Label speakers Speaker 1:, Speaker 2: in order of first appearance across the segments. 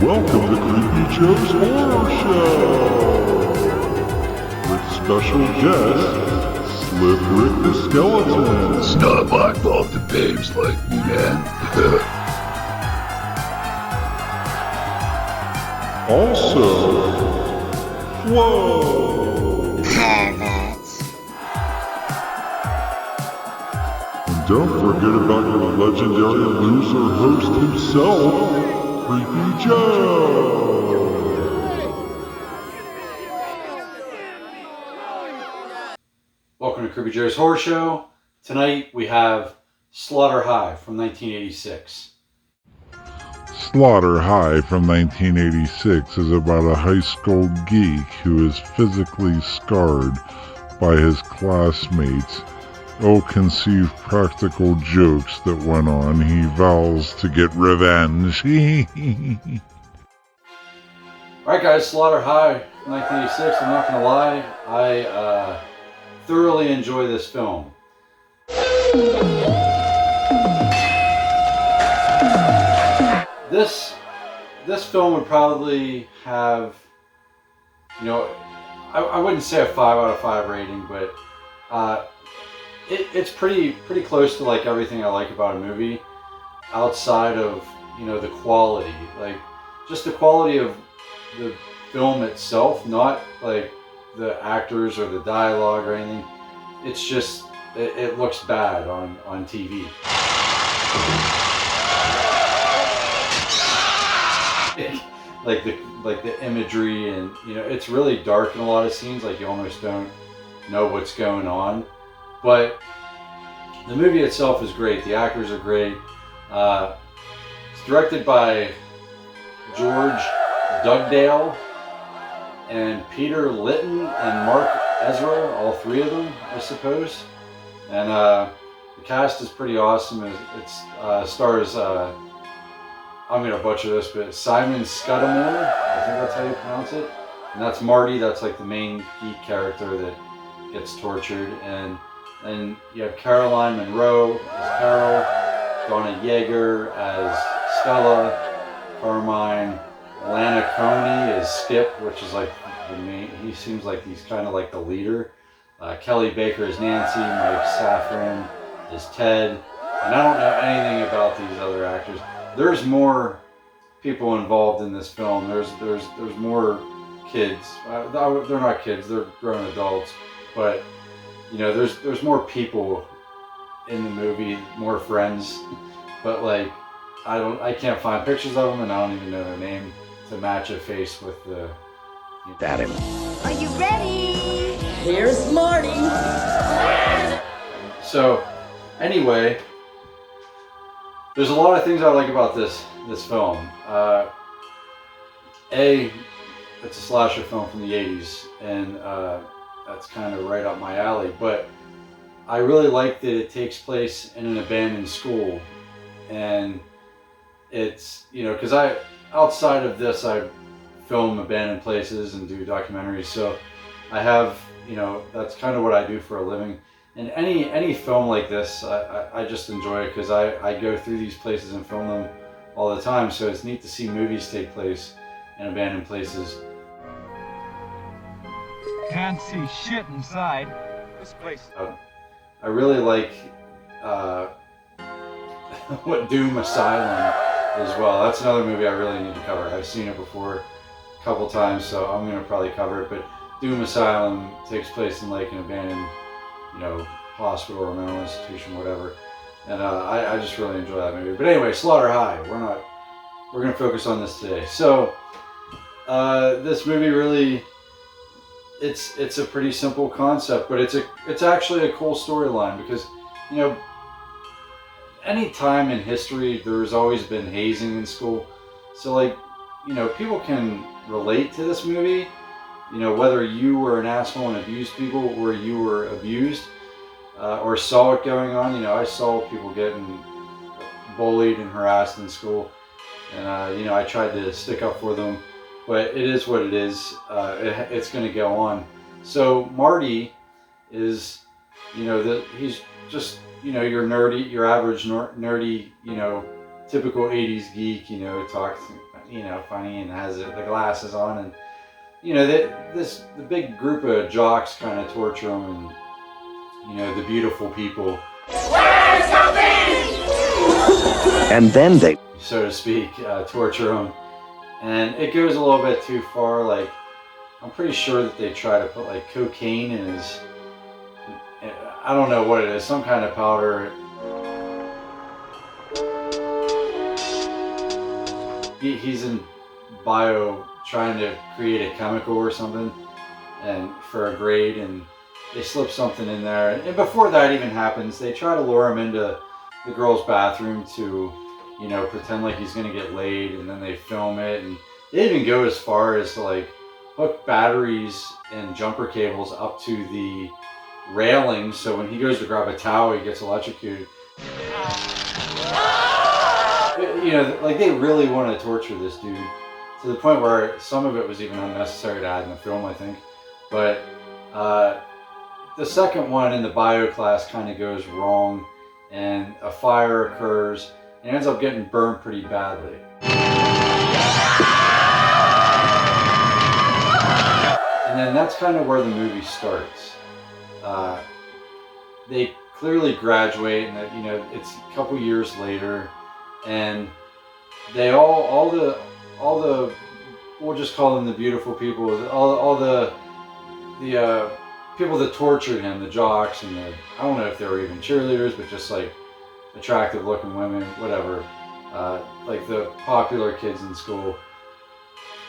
Speaker 1: Welcome to Creepy Joe's Horror Show! With special guest, Slip Rick the Skeleton.
Speaker 2: It's not my fault the babes like me, man.
Speaker 1: Also, Flo.
Speaker 3: Perverts.
Speaker 1: And don't forget about your legendary loser host himself, Creepy Joe.
Speaker 4: Welcome to Creepy Joe's Horror Show. Tonight we have Slaughter High from 1986.
Speaker 1: Slaughter High from 1986 is about a high school geek who is physically scarred by his classmates' ill-conceived practical jokes that went on. He vows to get revenge.
Speaker 4: Alright guys, Slaughter High from 1986. I'm not going to lie, I thoroughly enjoy this film. This film would probably have, I wouldn't say a 5 out of 5 rating, but it's pretty close to like everything I like about a movie, outside of the quality, like just the quality of the film itself, not like the actors or the dialogue or anything. It's just it looks bad on TV. like the imagery, and it's really dark in a lot of scenes, like you almost don't know what's going on. But the movie itself is great. The actors are great. It's directed by George Dugdale and Peter Litton and Mark Ezra, all three of them, I suppose. And the cast is pretty awesome. It stars, I'm going to butcher this, but Simon Scudamore, I think that's how you pronounce it. And that's Marty, that's like the main geek character that gets tortured. And you have Caroline Monroe as Carol, Donna Yeager as Stella, Carmine Lana Coney as Skip, which is like the main, he seems like he's kind of like the leader. Kelly Baker as Nancy, Mike Safran as Ted, and I don't know anything about these other actors. There's more people involved in this film. There's more kids. They're not kids, they're grown adults, but there's more people in the movie, more friends, but like I can't find pictures of them, and I don't even know their name to match a face with the.
Speaker 2: Got him.
Speaker 3: Are you ready?
Speaker 5: Here's Marty.
Speaker 4: So, anyway, there's a lot of things I like about this film. It's a slasher film from the 80s, and that's kind of right up my alley. But I really like that it takes place in an abandoned school, and it's because outside of this I film abandoned places and do documentaries, so I have that's kind of what I do for a living. And any film like this, I just enjoy it because I go through these places and film them all the time. So it's neat to see movies take place in abandoned places.
Speaker 6: Can't see shit inside. This place.
Speaker 4: I really like what Doom Asylum as well. That's another movie I really need to cover. I've seen it before a couple times, so I'm going to probably cover it. But Doom Asylum takes place in like an abandoned, hospital or mental institution, whatever. And I just really enjoy that movie. But anyway, Slaughter High. We're going to focus on this today. So this movie really, it's a pretty simple concept, but it's actually a cool storyline because any time in history there's always been hazing in school. So like people can relate to this movie. Whether you were an asshole and abused people, or you were abused, or saw it going on. I saw people getting bullied and harassed in school, and I tried to stick up for them, but it is what it is. It's going to go on. So Marty is, he's just, your nerdy, your average nerdy, typical 80s geek, talks, funny, and has the glasses on, and the big group of jocks kind of torture him, and the beautiful people,
Speaker 5: And then they
Speaker 4: so to speak, torture him, and it goes a little bit too far. Like, I'm pretty sure that they try to put like cocaine in his, I don't know what it is, some kind of powder. He's in bio trying to create a chemical or something, and for a grade, and they slip something in there. And before that even happens, they try to lure him into the girl's bathroom to, pretend like he's gonna get laid, and then they film it, and they even go as far as to like hook batteries and jumper cables up to the railing, so when he goes to grab a towel, he gets electrocuted. Like they really want to torture this dude to the point where some of it was even unnecessary to add in the film, I think. But the second one in the bio class kind of goes wrong, and a fire occurs, and ends up getting burned pretty badly. And then that's kind of where the movie starts. They clearly graduate, and it's a couple years later, and they all the we'll just call them the beautiful people, all the people that tortured him, the jocks, and I don't know if they were even cheerleaders, but just like attractive looking women, whatever, like the popular kids in school,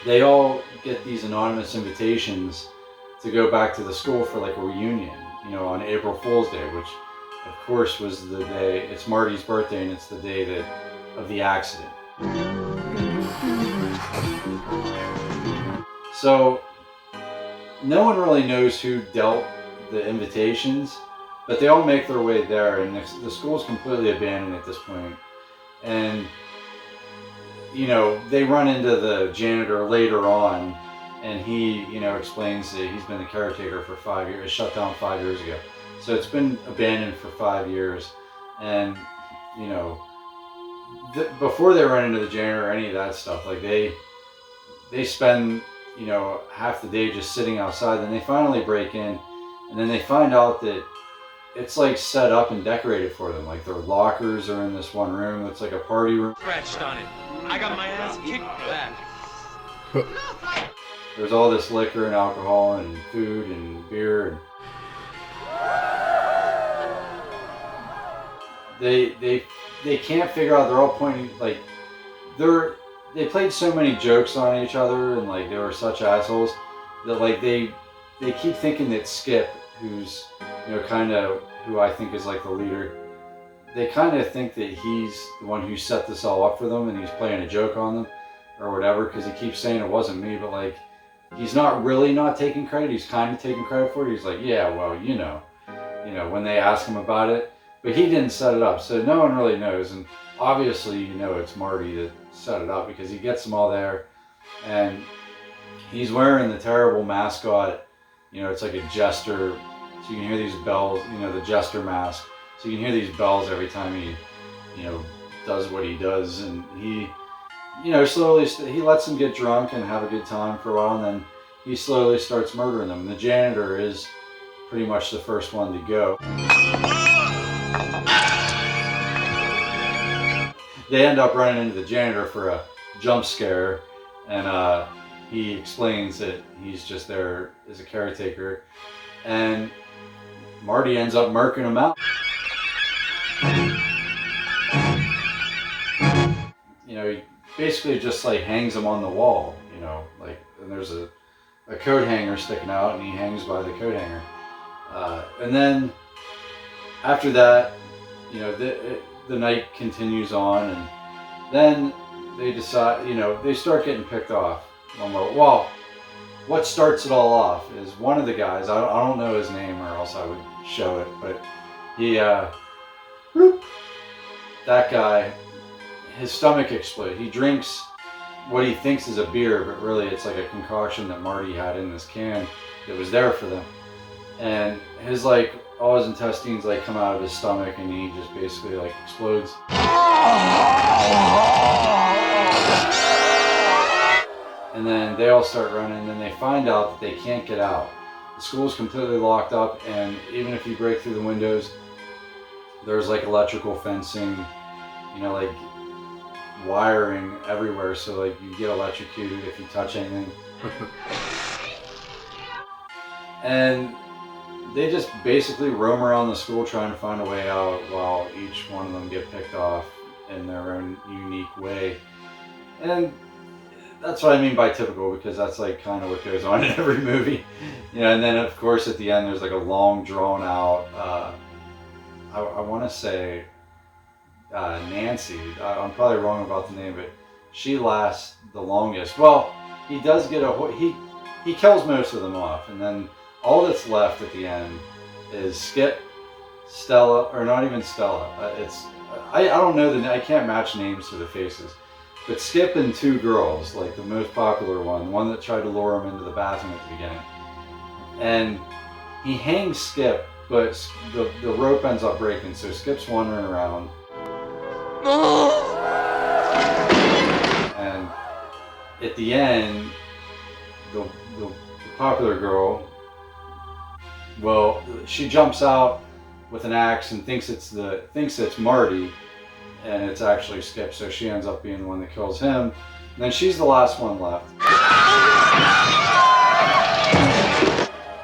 Speaker 4: they all get these anonymous invitations to go back to the school for like a reunion, on April Fool's Day, which of course was the day, it's Marty's birthday, and it's the day of the accident. So no one really knows who dealt the invitations, but they all make their way there, and the school's completely abandoned at this point. And they run into the janitor later on, and he explains that he's been the caretaker for 5 years. It shut down 5 years ago, so it's been abandoned for 5 years. And before they run into the janitor or any of that stuff, like they spend half the day just sitting outside. Then they finally break in, and then they find out that it's like set up and decorated for them. Like their lockers are in this one room. It's like a party room.
Speaker 6: Scratched on it. I got my ass kicked for that.
Speaker 4: There's all this liquor and alcohol and food and beer. And they can't figure out. They're all pointing like they played so many jokes on each other, and like they were such assholes that like they keep thinking that Skip, who's kind of who I think is like the leader, they kind of think that he's the one who set this all up for them, and he's playing a joke on them or whatever, because he keeps saying it wasn't me, but like he's not really not taking credit. He's kind of taking credit for it. He's like, yeah, well, when they ask him about it, but he didn't set it up, so no one really knows. And obviously, it's Marty that set it up, because he gets them all there, and he's wearing the terrible mascot. It's like a jester, so you can hear these bells. The jester mask, so you can hear these bells every time he, does what he does, and he, slowly he lets them get drunk and have a good time for a while, and then he slowly starts murdering them. And the janitor is pretty much the first one to go. They end up running into the janitor for a jump scare, and he explains that he's just there as a caretaker, and Marty ends up murking him out. He basically just like hangs him on the wall, and there's a coat hanger sticking out, and he hangs by the coat hanger. And then after that, the night continues on, and then they decide, they start getting picked off. Well, what starts it all off is one of the guys, I don't know his name or else I would show it, but he, that guy, his stomach explodes. He drinks what he thinks is a beer, but really it's like a concoction that Marty had in this can that was there for them. And his all his intestines come out of his stomach, and he just basically explodes. they all start running, and then they find out that they can't get out. The school's completely locked up, and even if you break through the windows, there's like electrical fencing, you know, like wiring everywhere, so like you get electrocuted if you touch anything. And they just basically roam around the school trying to find a way out while each one of them get picked off in their own unique way. And that's what I mean by typical, because that's like kind of what goes on in every movie. You know, and then of course at the end there's like a long drawn out, I want to say Nancy, I'm probably wrong about the name, but she lasts the longest. Well, he does get he kills most of them off, and then all that's left at the end is Skip, Stella, or not even Stella. I don't know I can't match names to the faces, but Skip and two girls, like the most popular one, the one that tried to lure him into the bathroom at the beginning, and he hangs Skip, but the rope ends up breaking, so Skip's wandering around. And at the end, the popular girl, well, she jumps out with an axe and thinks it's Marty, and it's actually Skip, so she ends up being the one that kills him. And then she's the last one left.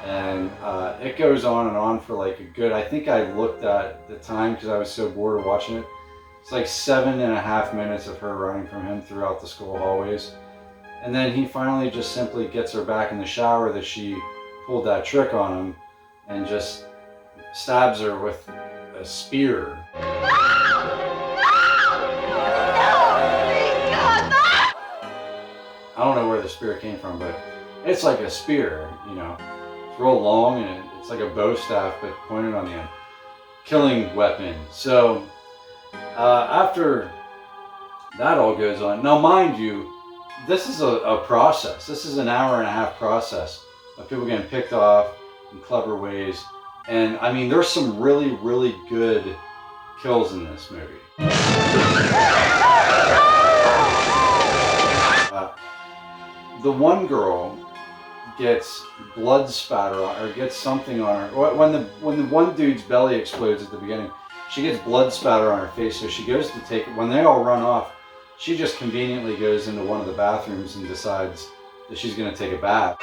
Speaker 4: And it goes on and on for like a good, I think I looked at the time because I was so bored of watching it. It's like 7.5 minutes of her running from him throughout the school hallways. And then he finally just simply gets her back in the shower that she pulled that trick on him, and just stabs her with a spear. I don't know where the spear came from, but it's like a spear, you know. It's real long, and it's like a bow staff, but pointed on the end. Killing weapon. So after that all goes on, now mind you, this is a process. This is an 1.5-hour process of people getting picked off in clever ways. And I mean, there's some really, really good kills in this movie. The one girl gets blood spatter on, or gets something on her. When the one dude's belly explodes at the beginning, she gets blood spatter on her face. So she goes to take it. When they all run off, she just conveniently goes into one of the bathrooms and decides that she's going to take a bath.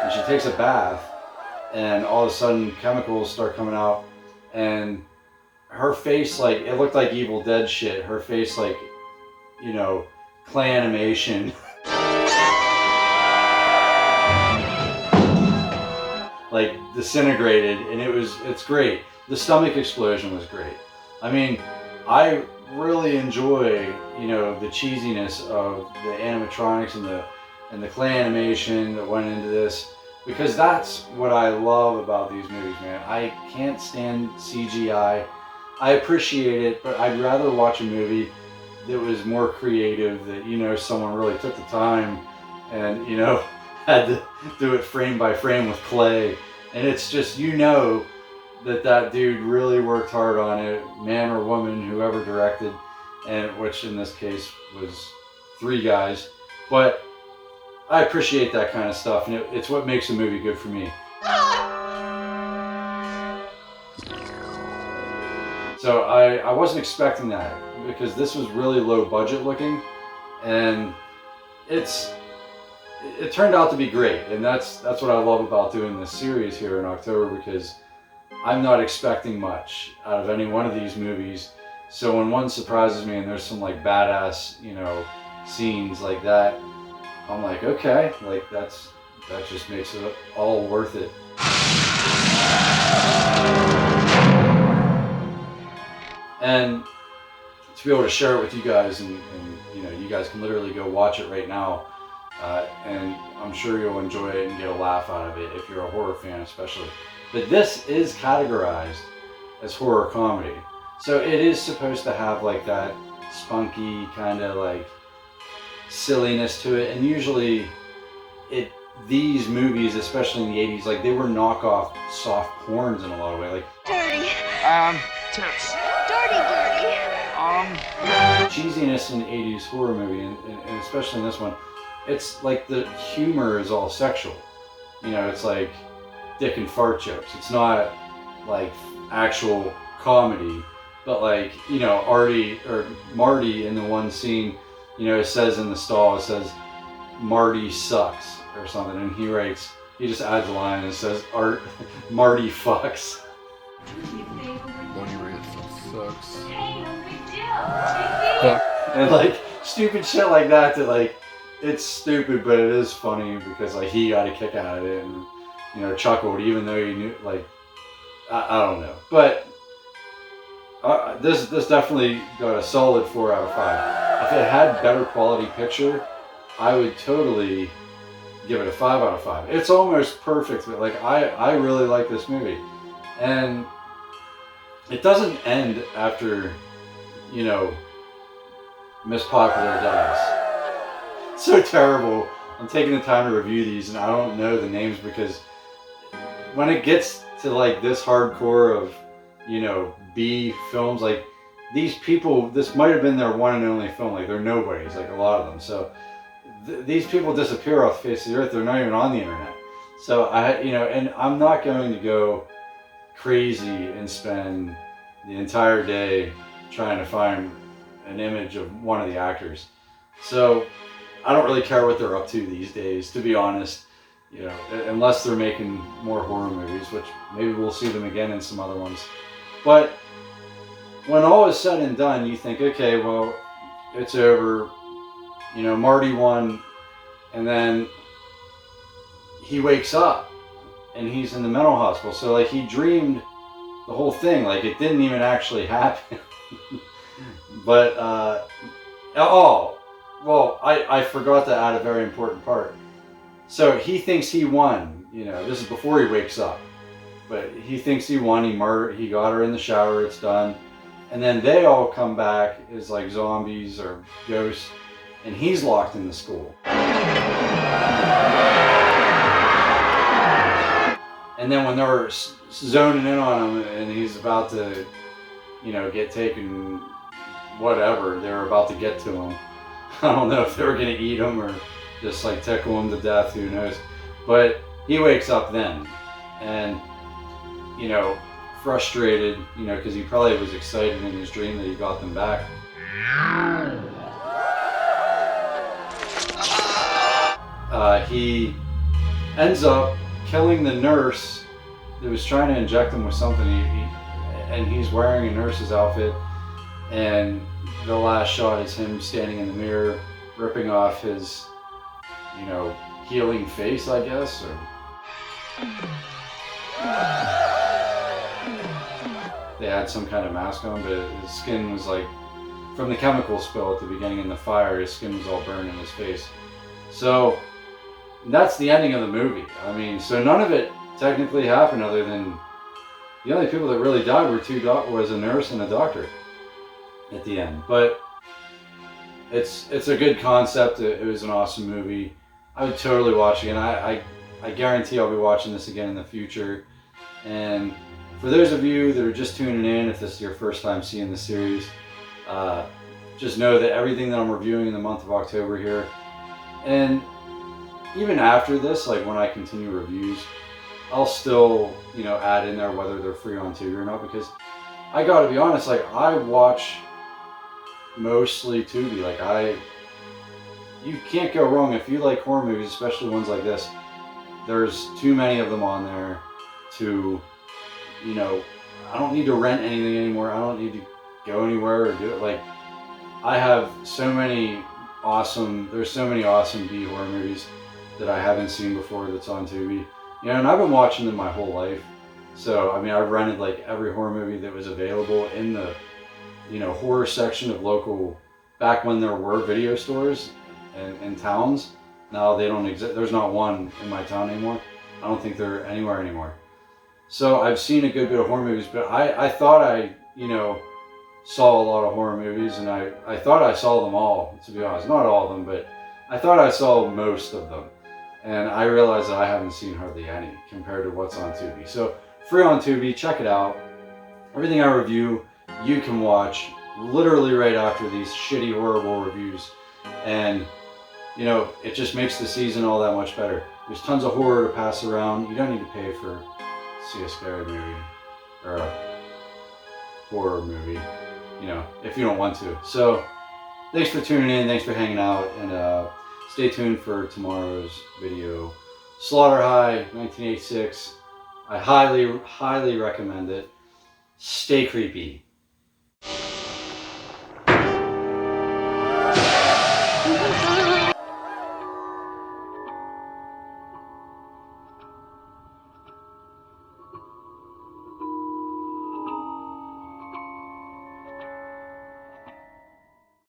Speaker 4: And she takes a bath, and all of a sudden chemicals start coming out, and her face, like, it looked like Evil Dead shit. Her face, like, you know, clay animation. Like disintegrated, and it's great. The stomach explosion was great. I mean, I really enjoy, you know, the cheesiness of the animatronics and the clay animation that went into this, because that's what I love about these movies, man. I can't stand CGI. I appreciate it, but I'd rather watch a movie that was more creative, that, you know, someone really took the time and, you know, had to do it frame by frame with clay. And it's just, you know, that dude really worked hard on it, man or woman, whoever directed, and which in this case was 3 guys. But I appreciate that kind of stuff, and it's what makes a movie good for me. So I wasn't expecting that, because this was really low budget looking, and it turned out to be great. And that's what I love about doing this series here in October, because I'm not expecting much out of any one of these movies. So when one surprises me and there's some like badass, you know, scenes like that, I'm like, okay, like that just makes it all worth it. And to be able to share it with you guys, and you know, you guys can literally go watch it right now, and I'm sure you'll enjoy it and get a laugh out of it if you're a horror fan especially. But this is categorized as horror comedy, so it is supposed to have like that spunky kind of like silliness to it. And usually these movies, especially in the 80s, like they were knockoff soft porns in a lot of ways, like
Speaker 3: Dirty.
Speaker 6: Tits.
Speaker 3: Dirty.
Speaker 4: cheesiness in 80s horror movie, and especially in this one, it's like the humor is all sexual. You know, it's like dick and fart jokes. It's not like actual comedy, but like, you know, Artie or Marty in the one scene, you know, it says in the stall, it says, Marty sucks or something, and he just adds a line and says, Marty fucks.
Speaker 7: Lonely Ransom sucks.
Speaker 4: And like stupid shit like that like, it's stupid, but it is funny because like he got a kick out of it and, you know, chuckled even though he knew, like, I don't know. But this definitely got a solid 4 out of 5. If it had better quality picture, I would totally give it a 5 out of 5. It's almost perfect, but like I really like this movie. And it doesn't end after, you know, Miss Popular dies. It's so terrible. I'm taking the time to review these and I don't know the names because when it gets to like this hardcore of, you know, B films, like these people, this might have been their one and only film, like they're nobodies, like a lot of them. So these people disappear off the face of the earth. They're not even on the internet. So you know, and I'm not going to go crazy and spend the entire day trying to find an image of one of the actors. So I don't really care what they're up to these days, to be honest, you know, unless they're making more horror movies, which maybe we'll see them again in some other ones. But when all is said and done, you think, okay, well, it's over. You know, Marty won, and then he wakes up and he's in the mental hospital. So like he dreamed the whole thing, like it didn't even actually happen. But well, I forgot to add a very important part. So he thinks he won, you know, this is before he wakes up, but he thinks he won. He got her in the shower, it's done. And then they all come back as like zombies or ghosts, and he's locked in the school. And then when they're zoning in on him and he's about to, you know, get taken, whatever, they're about to get to him. I don't know if they were going to eat him or just like tickle him to death, who knows. But he wakes up then and, you know, frustrated, you know, because he probably was excited in his dream that he got them back. He ends up killing the nurse that was trying to inject him with something. And he's wearing a nurse's outfit, and the last shot is him standing in the mirror, ripping off his, you know, healing face, I guess, or they had some kind of mask on, but his skin was like, from the chemical spill at the beginning in the fire, his skin was all burned in his face. So that's the ending of the movie. I mean, so none of it technically happened other than the only people that really died was a nurse and a doctor at the end. But it's a good concept. It was an awesome movie. I would totally watch it again. I guarantee I'll be watching this again in the future. And for those of you that are just tuning in, if this is your first time seeing the series, just know that everything that I'm reviewing in the month of October here, and even after this, like when I continue reviews, I'll still, you know, add in there whether they're free on Tubi or not, because I gotta be honest, like I watch mostly Tubi. Like you can't go wrong if you like horror movies, especially ones like this. There's too many of them on there to, you know, I don't need to rent anything anymore. I don't need to go anywhere or do it. Like I have so many awesome, there's so many awesome B horror movies that I haven't seen before that's on Tubi. You know, and I've been watching them my whole life. So, I mean, I've rented like every horror movie that was available in the, you know, horror section of local, back when there were video stores in towns. Now they don't exist. There's not one in my town anymore. I don't think they're anywhere anymore. So I've seen a good bit of horror movies, but I thought I, you know, saw a lot of horror movies, and I thought I saw them all, to be honest. Not all of them, but I thought I saw most of them. And I realized that I haven't seen hardly any compared to what's on Tubi. So free on Tubi, check it out. Everything I review, you can watch literally right after these shitty, horrible reviews. And, you know, it just makes the season all that much better. There's tons of horror to pass around. You don't need to pay for see a scary movie or a horror movie, you know, if you don't want to. So thanks for tuning in, thanks for hanging out, and stay tuned for tomorrow's video. Slaughter High 1986. I highly recommend it. Stay creepy.